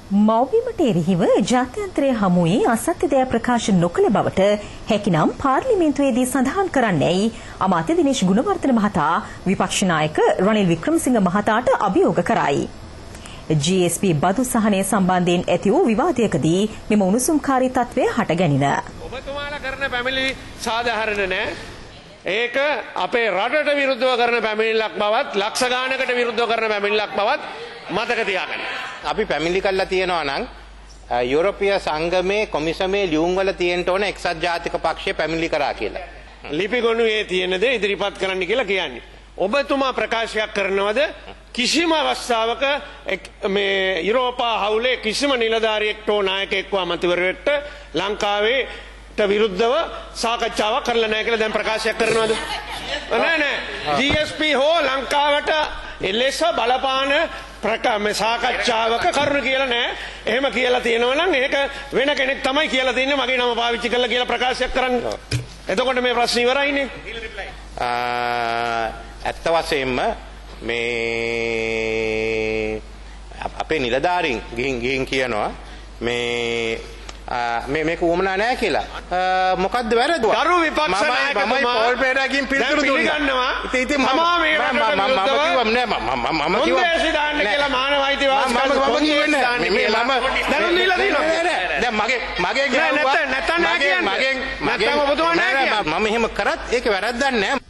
මව්බිමට එරෙහිව ජාත්‍යන්තරය හමුවේ අසත්‍ය දෑ ප්‍රකාශ නොකළ බවට හැකිනම් පාර්ලිමේන්තුවේදී සඳහන් කරන්නේයි අමාත්‍ය දිනේෂ් ගුණවර්ධන මහතා විපක්ෂ නායක රනිල් වික්‍රමසිංහ මහතාට අභියෝග කරයි. GSP බදු සහනය සම්බන්ධයෙන් ඇති වූ විවාදයකදී මෙම උණුසුම්කාරී තත්ත්වය හටගැනින. ඔබතුමාලා කරන පැමිණිලි සාධාරණ නැහැ. ඒක අපේ රටට විරුද්ධව කරන පැමිණිල්ලක් බවත් ලක්ෂ ගානකට විරුද්ධව කරන පැමිණිල්ලක් බවත් මතක තියාගන්න. අපි පැමිණිලි කළා තියෙනවා නම් යුරෝපීය සංගමේ කොමිසමේ ලියුම් වල තියෙන්න ඕන එක්සත් ජාතික පක්ෂය පැමිණිලි කරා කියලා. ලිපි ගොනුවේ තියෙන දේ ඉදිරිපත් කරන්න කියලා කියන්නේ. ඔබතුමා ප්‍රකාශයක් කරනවද කිසිම අවස්ථාවක මේ යුරෝපා හවුලේ කිසිම නිලධාරියෙක්ට හෝ නායකයෙක්ව අමතිවරයෙක්ට ලංකාවේ විරුද්ධව සාකච්ඡාවක් කරලා නැහැ කියලා දැන් ප්‍රකාශයක් කරනවද? නෑ. GSP හෝ ලංකාවට එලෙස බලපාන සාකච්ඡාවක කරුණු කියලා නෑ. එහෙම කියලා තියෙනවා නම් ඒක වෙන කෙනෙක් තමයි කියලා තින්නේ මගේ නම පාවිච්චි කරලා කියලා ප්‍රකාශයක් කරන්න. එතකොට මේ ප්‍රශ්න ඉවරයිනේ. ඇත්ත වශයෙන්ම මේ අපේ නිලධාරීන් ගිහින් කියනවා මේක උවමනා නැහැ කියලා. මොකද්ද වැරද්ද? ගරු විපක්ෂ නායකතුමා පෝල් පෙරේරාගෙන් පිළිතුරු දුන්නා. ඉතින් මම කිව්වා නෑ මම කිව්වා මුන්දේසි දාන්න කියලා මානව අයිතිවාසිකම් මම කිව්වේ නෑ. දැනුම් දීලා තියෙනවා. දැන් මගේ නැත්තම් නෑ කියන්නේ. මම එහෙම කරත් ඒක වැරද්දක් නෑ.